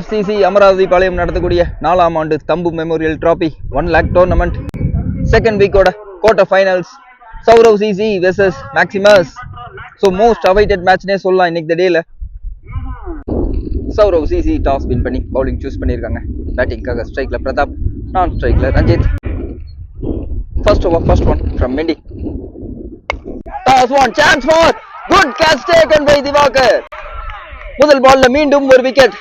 FCC Amaravathi பாளையம் நடத்தக்கூடிய 4ஆம் ஆண்டு Thambu memorial trophy 1 lakh tournament second வீக்கோட quarter finals Saurav CC versus Maximus. So most awaited மேட்ச்னே சொல்லலாம் இன்னைக்கு டேல. சௌரவ் சிசி டாஸ் வின் பண்ணி பவுலிங் சூஸ் பண்ணியிருக்காங்க. பேட்டிங்காக ஸ்ட்ரைக்ல பிரதாப், நான் ஸ்ட்ரைக்ல Ranjith. First over first one from Mendy. Toss one, chance for good catch taken by Divakar. முதல் பால்ல மீண்டும் ஒரு wicket.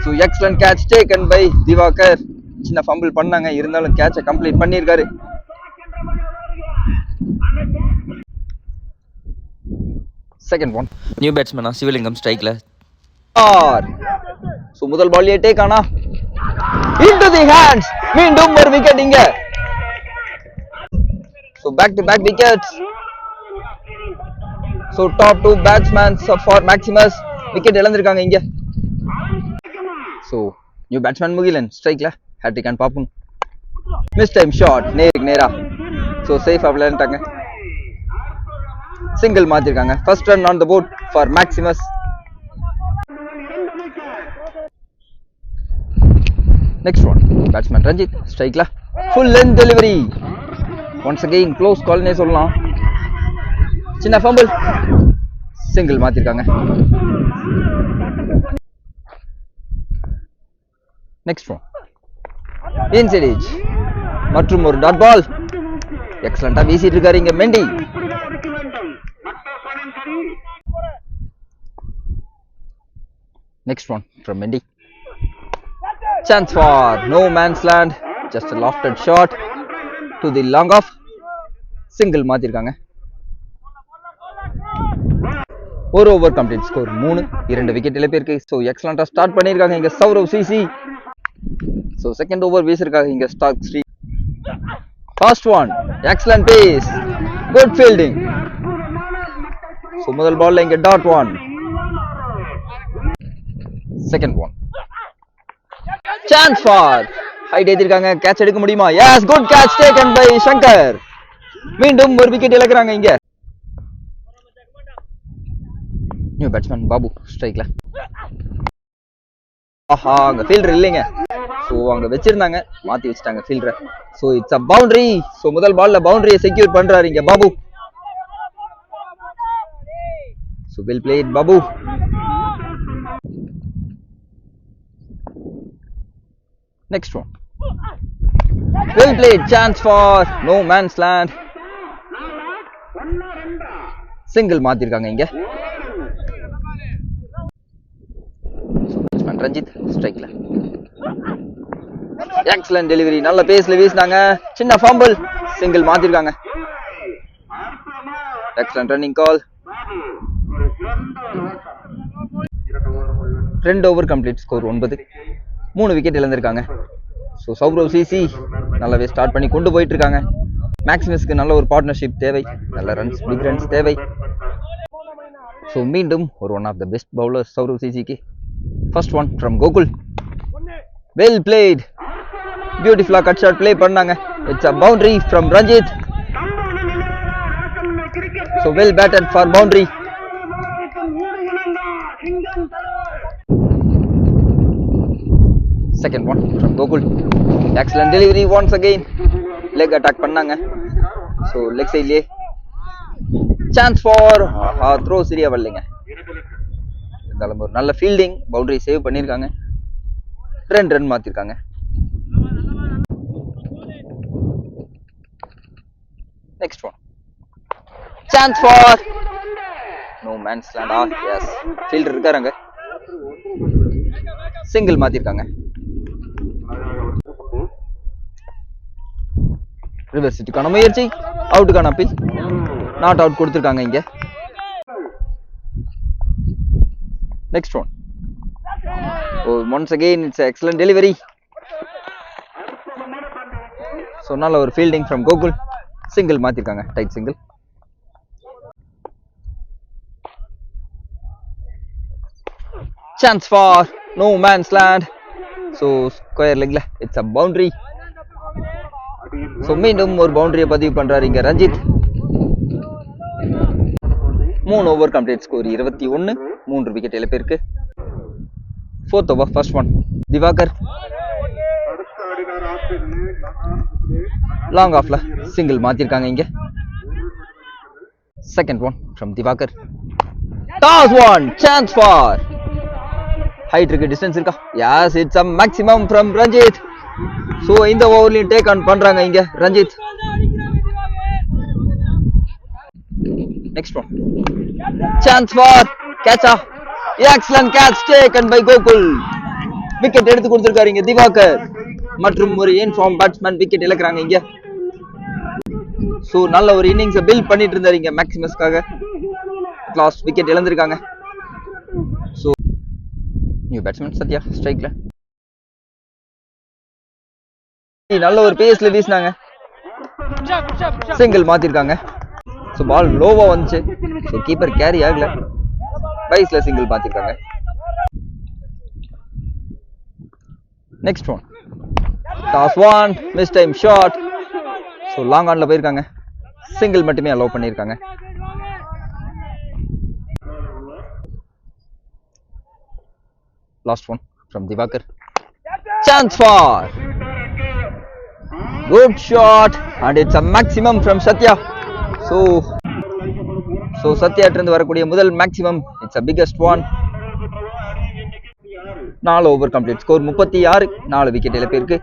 So excellent catch taken by Divakar. சின்ன ஃபம்பிள் பண்ணாங்க, இருந்தாலும் கேட்சை கம்ப்ளீட் பண்ணியிருக்காரு. செகண்ட் ஒன், நியூ பேட்ஸ்மேனா சிவலிங்கம் ஸ்ட்ரைக்ல. ஸோ முதல் பால்லே டேக் ஆனா இன்டு தி ஹேண்ட்ஸ், மீண்டும் ஒரு விக்கெட் இங்க. So back to back wickets. So top 2 batsmen for Maximus wicket இழந்திருக்காங்க இங்க. ஸோ நியூ பேட்ஸ்மேன் முகிலன் ஸ்ட்ரைக்ல ஹேட்ரிக் அண்ட் பாப்பும். மிஸ் டைம் ஷாட் நேரா. ஸோ சேஃபா விளையாண்டாங்க. சிங்கிள் மாத்திருக்காங்க. First run on the board for Maximus. Next one, batsman Ranjith ஸ்ட்ரைக்ல full length delivery. Once again close கால்னே சொல்லலாம். சின்ன ஃபம்பிள், சிங்கிள் மாத்திருக்காங்க. நெக்ஸ்ட் ஒன், இன்சைட் எட்ஜ் மற்றும் ஒரு டாட் பால். எக்ஸலண்டா வீசிட்டு இருக்காரு இங்க Mendy. Next one from Mendy. Chance for no man's land. Just a lofted shot to the long off. Single மாத்திருக்காங்க. ஒரு ஓவர் கம்ப்ளீட் ஸ்கோர் 3, 2 விக்கெட் இழப்பிற்கு. ஸோ எக்ஸலண்டா ஸ்டார்ட் பண்ணியிருக்காங்க இங்க Saurav CC. So second over வீசிருக்காங்க இங்க ஸ்டாக் ஸ்ரீ. First one, excellent pace, good fielding. So முதல் பால்ல இங்க dot one. Second one, chance for height ஏத்திருக்காங்க. கேட்ச் எடுக்க முடியுமா? Yes, good catch taken by Shankar. மீண்டும் ஒரு விக்கெட் இழக்கிறாங்க இங்க. நியூ பேட்ஸ்மேன் பாபு ஸ்ட்ரைக்ல. ஆஹா, அங்க ஃபீல்டர் இல்லைங்க. ஸோ அங்க வச்சிருந்தாங்க, மாத்தி வச்சுட்டாங்க ஃபீல்டரை. So it's a boundary. So முதல் பால்ல பவுண்டரியை செக்யூர் பண்றாரு இங்க Babu. So well played Babu. Next one, well played, chance for no man's land. Single மாத்திருக்காங்க இங்க. பேட்ஸ்மேன் ரஞ்சித் ஸ்ட்ரைக்ல. எக்ஸலன்ட் டெலிவரி, நல்ல பேஸ்ல வீசினாங்க. சின்ன ஃபம்பிள், சிங்கிள் மாத்திருக்காங்க. Excellent running call. 2 over complete score 9, 3 wicket இழந்திருக்காங்க. ஸோ சௌரவ் சிசி நல்லாவே ஸ்டார்ட் பண்ணி கொண்டு போயிட்டு இருக்காங்க. மேக்ஸிமஸ்க்கு நல்ல ஒரு பார்ட்னர்ஷிப் தேவை, நல்ல ரன்ஸ், பிக் ரன்ஸ் தேவை. ஸோ மீண்டும் ஒரு one of the best bowler Saurav சிசிக்கு. First one from Gokul, well played, பியூட்டிஃபுல்லா கட் ஷாட் பிளே பண்ணாங்க. It's a boundary from Ranjith. So well batted for boundary. Second one from Gokul. Excellent delivery once again. Leg attack பண்ணாங்க. So leg sideலயே chance for throw சரியா வரலைங்க. இருந்தாலும் ஒரு நல்ல fielding, boundary save பண்ணிருக்காங்க. 2 run மாத்திருக்காங்க. Next one, chance for no man's land. Yes, fielder இருக்காங்க. Single மாத்திருக்காங்க. Reverse ஹிட்டுக்கான முயற்சி, அவுட்டுக்கான அப்பீல், நாட் அவுட் கொடுத்திருக்காங்க இங்க. Next one, once again it's excellent delivery. So நல்ல ஒரு ஃபீல்டிங் ஃப்ரம் கோகுல். சிங்கிள் மாத்திருக்காங்க, tight single. Chance for no man's land. So square legல it's a boundary. So மீண்டும் ஒரு பவுண்டரியை பதிவு பண்றாரு இங்க Ranjith. 3 over complete score 21, 3 wicket இழப்பிற்கு. Fourth over, first one. Divakar. Long off la single மாத்திருக்காங்க இங்க. Second one from Divakar. Toss one, chance for. Height இருக்கு, distance இருக்கா? Yes, it's a maximum from Ranjit. So இந்த ஓவர்லயும் டேக் ஆன் பண்றாங்க இங்க Ranjith. Next one. Chance for catch off. Excellent catch taken by Gokul. Wicket எடுத்து கொடுத்திருக்காரு இங்க திவாகர். மற்றும் ஒரு இன்ஃபார்ம் பேட்ஸ்மேன் விக்கெட் இழக்குறாங்க இங்க. சோ நல்ல ஒரு இன்னிங்ஸ் பில்ட் பண்ணிட்டு இருந்தாரு இங்க மேக்ஸிமஸ்க்காக. லாஸ்ட் விக்கெட் இழந்திருக்காங்க. சோ நியூ பேட்ஸ்மேன் சத்யா ஸ்ட்ரைக்ல. நல்ல ஒரு பேஸ்ல வீசினாங்க. சிங்கிள் மாத்திருக்காங்க. சோ பால் லோவா வந்துச்சு. சோ கீப்பர் கேரி ஆகல. வைஸ்ல சிங்கிள் மாத்திருக்காங்க. Next one. Toss one, mistime shot. So long ஆன்ல போயிருக்காங்க. சிங்கிள் மட்டுமே அலோவ் பண்ணிருக்காங்க. Last one from Divakar. Chance for. Good shot and it's a maximum from Satya. So Satya இருந்து வரக்கூடிய முதல் maximum. It's a biggest one. 4 over complete. Score 36. 4 wicket இழப்பு இருக்கு.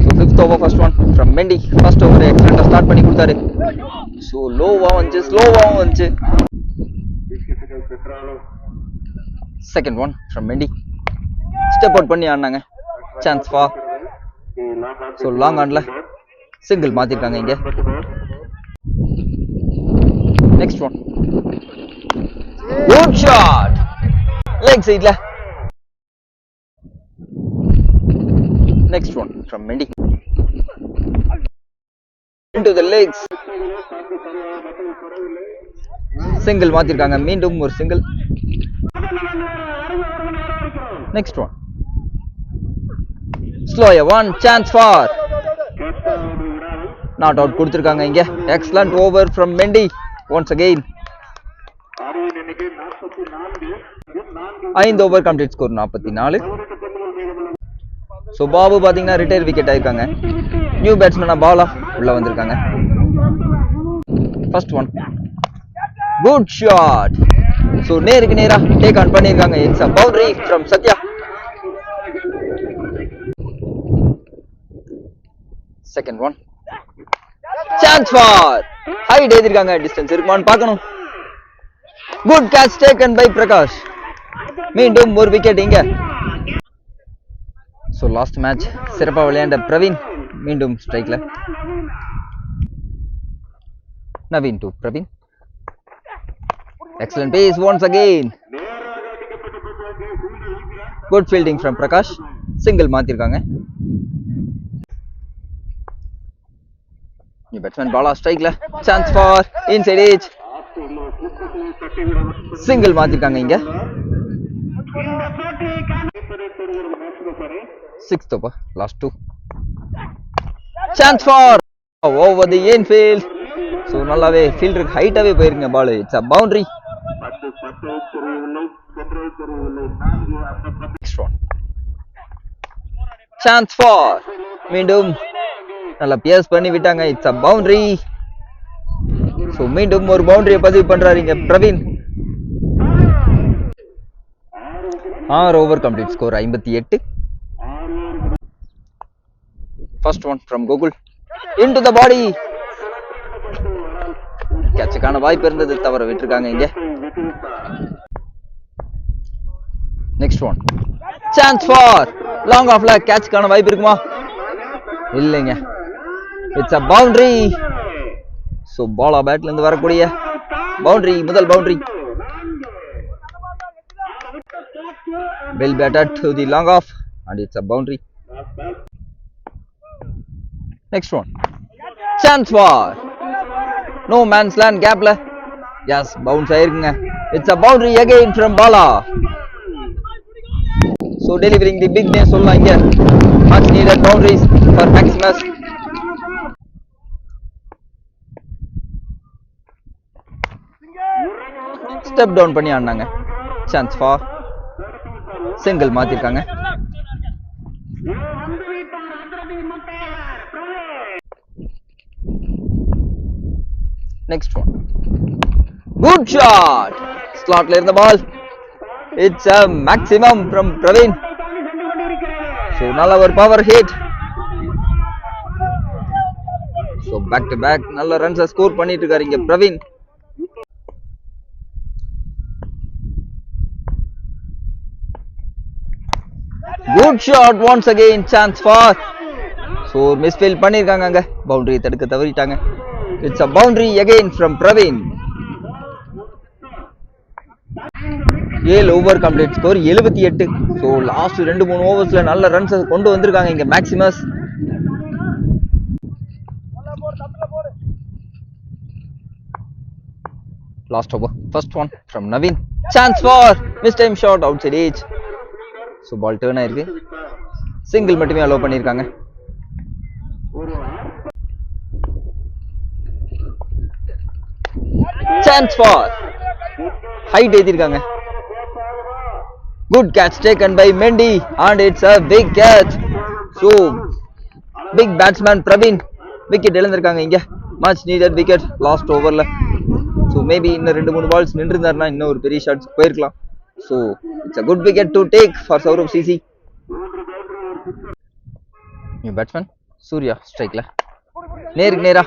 So fifth over, first one from Mendy. First over எக்ஸலென்ட்டா start பண்ணி கொடுத்தாரு. So லோவா வந்துச்சு. Second one from Mendy. Step out பண்ணி ஆடுனாங்க. Chance for. So long onல single மாத்திருக்காங்க இங்க. Next one. Good shot. Leg sideல. Next one from Mendy. Into the legs. Single மாத்திருக்காங்க. மீண்டும் ஒரு single. Next one. Slower one, chance for. Not out கொடுத்திருக்காங்க இங்க. Excellent over from Mendy once again. 5 over complete. Score 44. So Babu பாத்தீங்கன்னா retire wicket ஆயிருக்காங்க. New பேட்ஸ்மேனா Bala உள்ள வந்திருக்காங்க. First one. Good shot. So நேருக்கு நேரா டேக் ஆன் பண்ணிருக்காங்க. It's a boundary from Satya. Second one. Chance for. Height ஏதிருக்காங்க. Distance இருக்குமான்னு பார்க்கணும். Good catch taken by Prakash. மீண்டும் ஒரு விக்கெட் இங்க. So last match சிறப்பா விளையாண்ட பிரவீன் மீண்டும் ஸ்ட்ரைக்ல. Naveen to Praveen. Excellent pace once again. Good fielding from Prakash. Single மாத்திருக்காங்க. New batsman Bala strikeல. Chance for inside edge. Single மாத்திருக்காங்க இங்க. Sixth over, last 2. Chance for over the infield. So நல்லாவே ஃபீல்டருக்கு ஹைட்டாவே போயிருங்க பால். It's a boundary. Next one. Chance for. மீண்டும் நல்லா piers பண்ணி விட்டாங்க. It's a boundary. So மீண்டும் ஒரு பவுண்டரியை பதிவு பண்றாரு இங்க Praveen. 6 over complete. Score 58. First one from Gokul. Into the body. கேட்சுக்கான வாய்ப்பு இருந்தது, தவற விட்டுருக்காங்க இங்க. Next one. Chance for long ஆஃப்ல கேட்சுக்கான வாய்ப்பு இருக்குமா? இல்லைங்க. It's a boundary. So Bala பேட்ல இருந்து வரக்கூடிய பவுண்டரி, முதல் boundary. Well batted to the long off and it's a boundary. Next one. Chance for. No man's land gapல. Yes, bounce ஆயிருக்குங்க. It's a boundary again from Bala. So delivering the big name சொல்லலாம் இங்க. Much needed boundaries for Maximus. Step down பண்ணி ஆடினாங்க. Chance for single மாத்திருக்காங்க. Next one good shot. ஸ்லாட்ல இருந்த ball. It's a maximum from Praveen. So நல்ல ஒரு power hit. So back to back நல்ல ரன்ஸ் ஸ்கோர் பண்ணிட்டு இருக்காரு இங்க Praveen. Good shot once again. Chance for. So misfield பண்ணிருக்காங்க அங்க. பவுண்டரி தடுக்க தவறிட்டாங்க. It's a boundary again from Praveen. 7 over complete score 78. So last 2-3 ஓவர்ஸ்ல நல்ல ரன்ஸ் கொண்டு வந்திருக்காங்க இங்க Maximus. Last over first one from Naveen. Chance for mistime shot outside edge. So ball turn ஆயிருக்கு. சிங்கிள் மட்டுமே allow பண்ணியிருக்காங்க. Chance for height ஏத்திருக்காங்க. Good catch taken by Mendy and it's a big catch. So big batsman Praveen wicket இழந்திருக்காங்க இங்க. Much needed wicket last overல. So maybe இன்னும் 2-3 balls நின்று இருந்தாருன்னா இன்னும் ஒரு பெரிய ஷாட்ஸ் போயிருக்கலாம். So it's a good wicket to take for Saurav CC. New batsman Surya strikeல. நேருக்கு நேரா.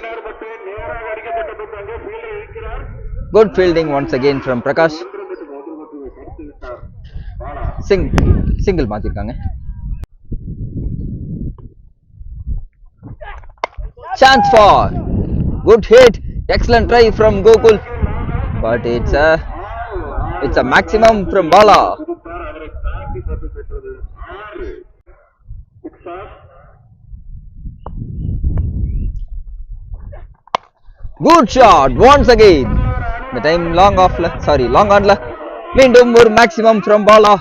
Good fielding once again from Prakash. Single மாத்திருக்காங்க. Chance for good hit, excellent try from Gokul, but it's a maximum from Bala. Good shot once again. The time long on la. மீண்டும் ஒரு maximum from Bala.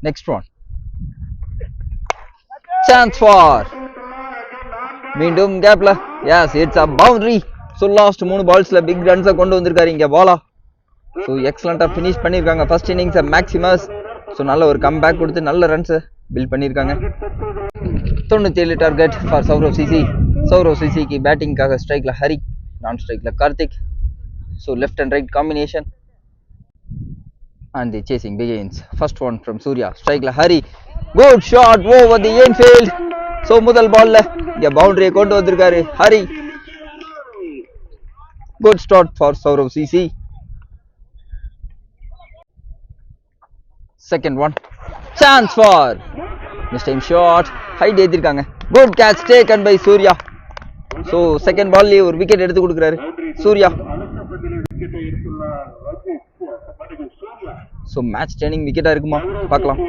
Next one. Chance for. மீண்டும் கேப்ல. Yes, it's a boundary. So last 3 balls-ல big runs கொண்டு வந்திருக்காரு இங்க Bala. So excellent-ஆ finish பண்ணிருக்காங்க first innings Maximus. So நல்ல ஒரு கம்பேக் கொடுத்து நல்ல runs பில்ட் பண்ணிருக்காங்க. 97 target for Saurav CC. Saurav CC की बैटिंग का स्ट्राइक ला हरी, नॉन स्ट्राइक ला Karthik. So left and right combination and the chasing begins. First one from Surya, strike la Hari. Good shot over the infield. So முதல் ball ல இங்க boundary கொண்டு வந்திருக்காரு Hari. Good start for Saurav CC. Second one. Chance for. This time shot. Height ஏத்திருக்காங்க. Good catch taken by Surya. So second ball ல ஒரு wicket எடுத்து கொடுக்கறாரு Surya. So match turning wicket-ஆ இருக்குமா பார்க்கலாம்.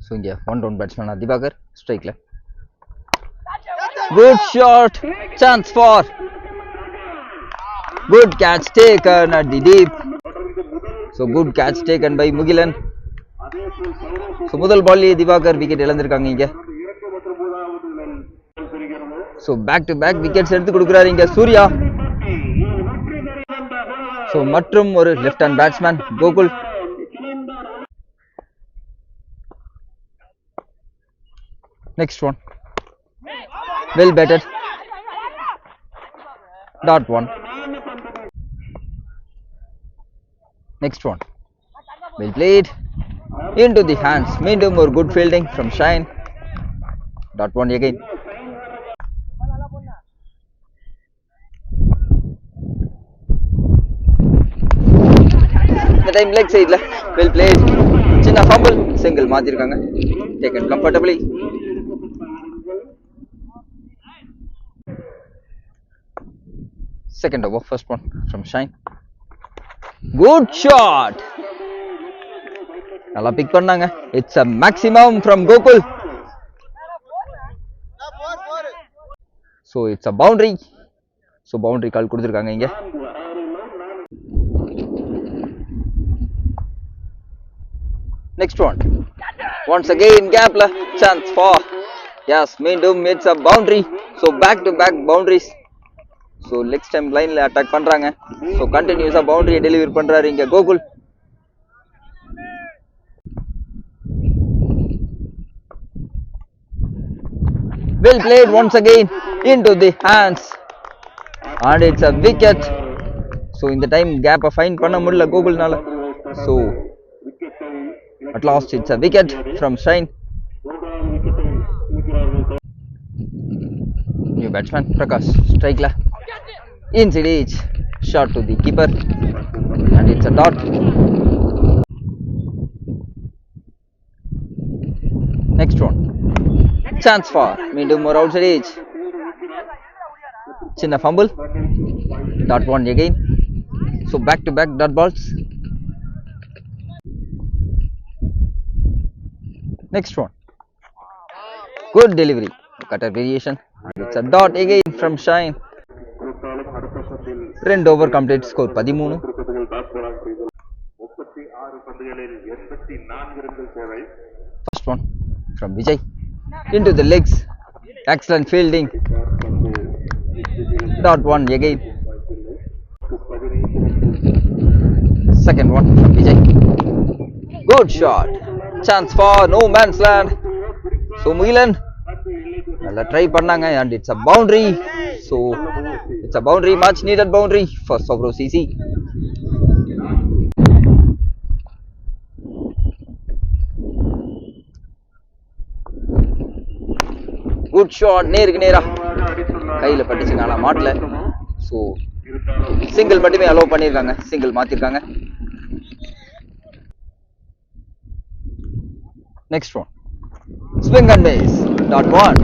So இங்க one down batsman Diwakar strike-ல. Good shot. Chance for. Good catch taken at the deep. So good catch taken by Mugilan. So முதல் பால்லே Diwakar wicket இழந்திருக்காங்க இங்க. So back to back wickets எடுத்து கொடுக்கறாரு இங்க Surya. So மற்றும் ஒரு left hand batsman Gokul. Next one. Well batted. Dot one. Next one. Well played. Into the hands. மீண்டும் ஒரு good fielding from Shine. Dot one again. The time leg side la. Well played. சின்ன fumble. Single மாத்திருக்காங்க. Taken comfortably. Second over, first one from Shine. Good shot. நல்லா big பண்ணாங்க. It's a maximum from Gokul. So it's a boundary. So boundary கால் கொடுத்திருக்காங்க இங்க. Next one. Once again gapல chance for. Yes, மீண்டும் it's a boundary. So back to back boundaries. So next time line ல attack பண்றாங்க. So continuous boundary deliver பண்றாரு இங்க Gokul. Well played once again into the hands. And it's a wicket. So in the time gap find பண்ண முடியல கோகுல்னால. So at last it's a wicket from Shine. New batsman Prakash strike la inside edge shot to the keeper and it's a dot. Next one chance for மீண்டும் ஒரு outside edge சின்ன fumble dot one again. So back to back dot balls. Next one good delivery cutter variation and it's a dot again from Shine. ரெண்டு over complete score 13. First one from Vijay into the legs, excellent fielding, dot one again. Second one from Vijay, good shot, chance for no man's land. So Mugilan நல்லா try பண்ணாங்க and it's a boundary. So it's a boundary, much needed boundary for Sobro CC. Good shot நேருக்கு நேரா கையில பட்டுச்சுங்க ஆனா மாட்டல. So single மட்டுமே allow பண்ணியிருக்காங்க, சிங்கிள் மாத்திருக்காங்க. Next one swing and miss dot one.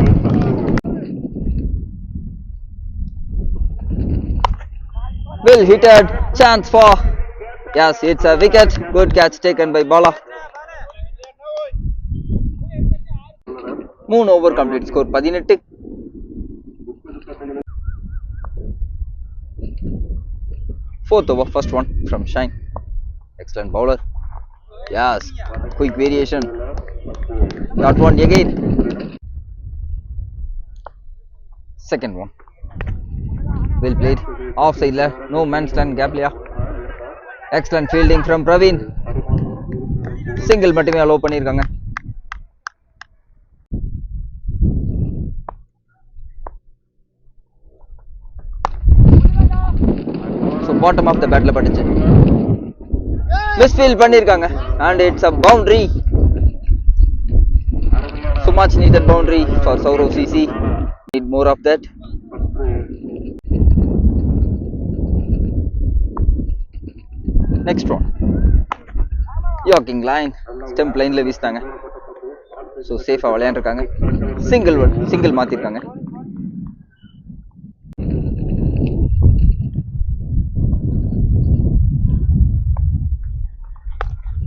Well hitted, chance for, yes it's a wicket, good catch taken by Bala. 3 over complete score 18. Fourth over first one from Shine, excellent bowler, yes quick variation dot one again. Second one well played offside left, no man's land gap liya, excellent fielding from Praveen, single மட்டுமே allow பண்ணிருக்காங்க. So bottom of the batல பட்டுச்சு, misfield பண்ணிருக்காங்க and it's a boundary. So much needed boundary for Saurav CC, need more of that. Next one yorking line, stump line ல வீசிட்டாங்க. So சேஃபா விளையாண்டுருக்காங்க, சிங்கிள் மாத்திருக்காங்க.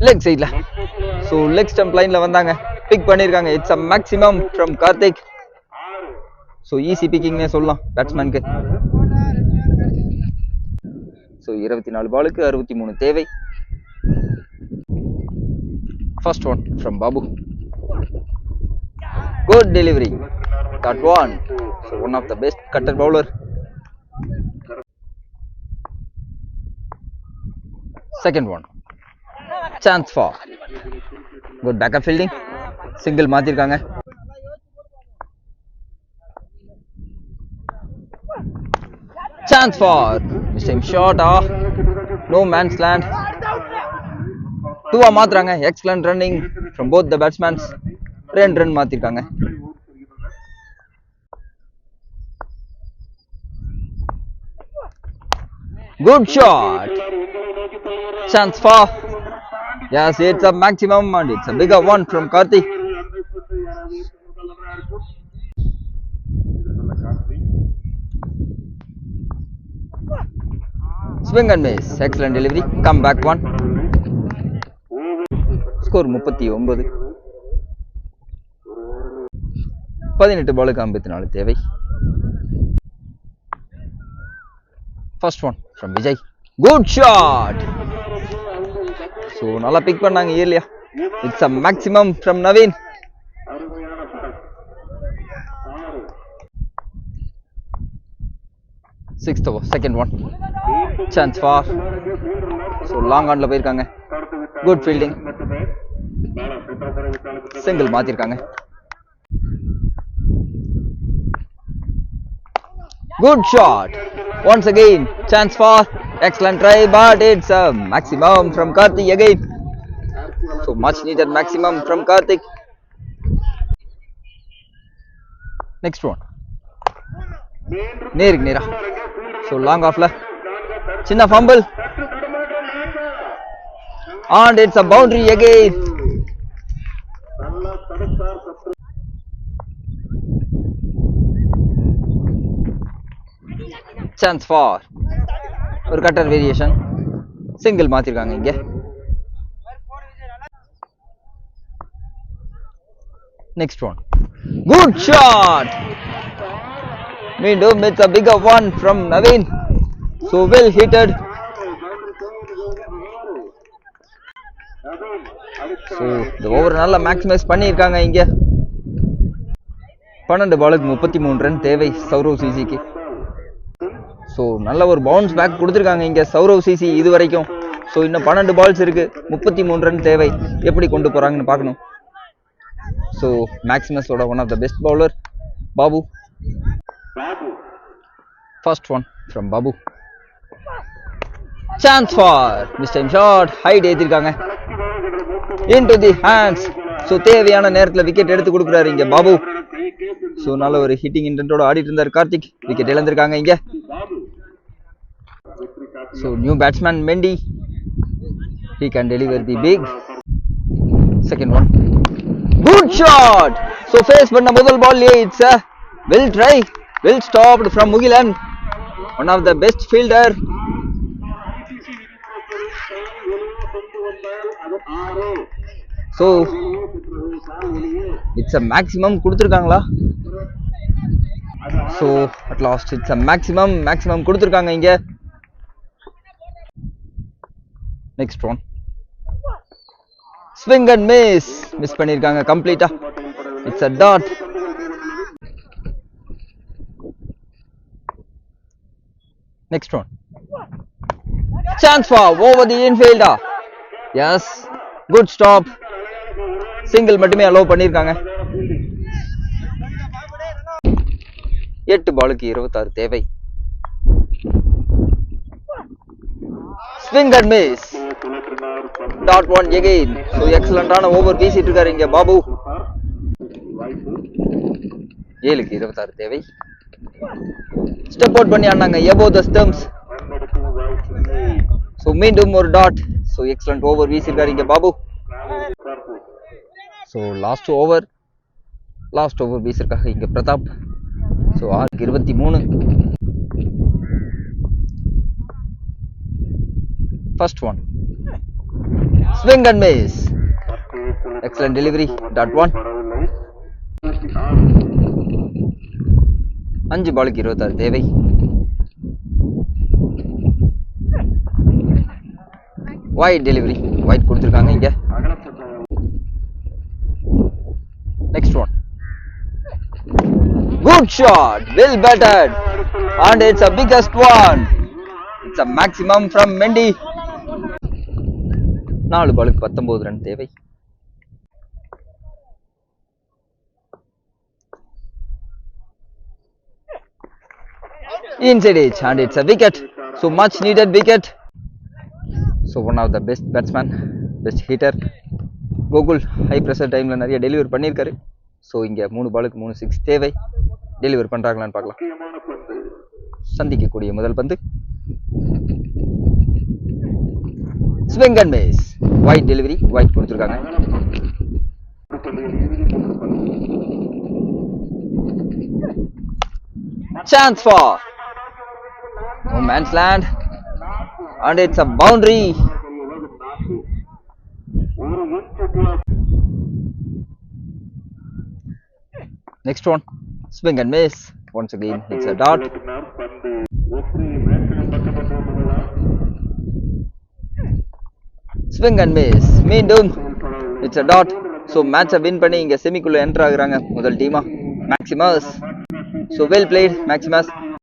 லெக் சைட்ல, ஸோ லெக் ஸ்டம்ப் லைன்ல வந்தாங்க, பிக் பண்ணிருக்காங்க. It's a maximum from Karthik. So easy பிக்கிங்னே சொல்லலாம் பேட்ஸ்மேனுக்கு. ஸோ 24 பாலுக்கு 63 தேவை. First one from Babu, good delivery dot one. So one of the best cutter bowler. Second one chance for, good backup fielding, single மாத்திருக்காங்க. Chance for same shot, no man's land, two மாத்துறாங்க. Excellent running from both the batsmen, 2 run மாத்திருக்காங்க. Good shot, chance for, yes it's a maximum and it's a bigger one from Karthik. Swing and miss, excellent delivery, come back one. Score 39. 18 பாலுக்கு 54 தேவை. First one from Vijay, good shot. So நல்லா big பண்ணாங்க ஏர்லியா. It's a maximum from Naveen. Sixth over, second one. Chance for. So long on போயிருக்காங்க. Good fielding. Single மாத்திருக்காங்க. Good shot. Once again, chance for. Excellent try, but it's a maximum from Karthik again. So much needed maximum from Karthik. Next one. நேருக்கு நேரா. So long off la. சின்ன fumble. And it's a boundary again. Chance for. ஒரு cutter variation. Single மாத்திருக்காங்க இங்க. Next one. Good shot. மீண்டும் it's a bigger one from Naveen. So well hitted. So இந்த over நல்லா maximise பண்ணியிருக்காங்க இங்க. 12 பாலுக்கு 33 ரன் தேவை சௌரவ் சிசிக்கு. ஸோ நல்ல ஒரு பவுன்ஸ் பேக் கொடுத்துருக்காங்க இங்க சௌரவ் சிசி இது வரைக்கும். ஸோ இன்னும் 12 பால்ஸ் இருக்கு, 33 ரன் தேவை. எப்படி கொண்டு போறாங்கன்னு பார்க்கணும். ஸோ மேக்ஸிமஸோட one of the best bowler Babu. First one from Babu. Chance for. This time shot. Height ஏத்திருக்காங்க. Into the hands. So தேவையான நேரத்துல விக்கெட் எடுத்து கொடுக்குறாரு இங்க பாபு. ஸோ நல்ல ஒரு ஹிட்டிங் இன்டென்ட்டோட ஆடிட்டு இருந்தார் கார்த்திக். விக்கெட் இழந்திருக்காங்க இங்க. So new batsman Mendy. He can deliver the big. Second one. Good shot. So face பண்ண முதல் பால் it's a well try. Well stopped from Mugilan. One of the best fielder. So it's a maximum கொடுத்திருக்காங்களா? So at last it's a maximum கொடுத்திருக்காங்க இங்க. Next one. Swing and miss பண்ணிருக்காங்க கம்ப்ளீட்டா. It's a dot. Next one. Chance for over the infielder. Yes. Good stop. Single மட்டுமே allow பண்ணிருக்காங்க. 8 பாலுக்கு 26 தேவை. Swing and miss. Dot one again. So excellent ஆன over வீசிட்டு இருக்காரு இங்க பாபு. 7க்கு 26 தேவை. ஸ்டெப் அவுட் பண்ணி ஆனாங்க above the stumps. So மீண்டும் ஒரு டாட். So excellent ஓவர் வீசிருக்காரு இங்க பாபு. So லாஸ்ட் ஓவர் வீசிருக்காங்க இங்க Pratap. So 6:23. First one. Swing and miss. Excellent delivery. Dot one. 5 பாலுக்கு 26 தேவை. Wide delivery. Wide கொடுத்திருக்காங்க இங்க. Next one. Good shot. Well batted. And it's a biggest one. It's a maximum from Mendy. 4 பாலுக்கு 19 run தேவை. Inside edge and it's a wicket. So much needed wicket. So one of the best batsman, best hitter. Gokul high pressure timeல நிறைய deliver பண்ணிருக்காரு. So இங்க 3 பாலுக்கு 3 6 தேவை. Deliver பண்றாங்களான்னு பார்க்கலாம். சந்திக்கக்கூடிய முதல் பந்து. Swing and miss. Wide delivery. Wide கொடுத்திருக்காங்க. Chance for. No man's land. And it's a boundary. Next one. Swing and miss. Once again, it's a dot. Swing and miss. மீண்டும் it's a dot. So match win பண்ணி இங்க செமிக்குள்ள enter ஆகுறாங்க முதல் டீமா Maximus. So well plate Maximus.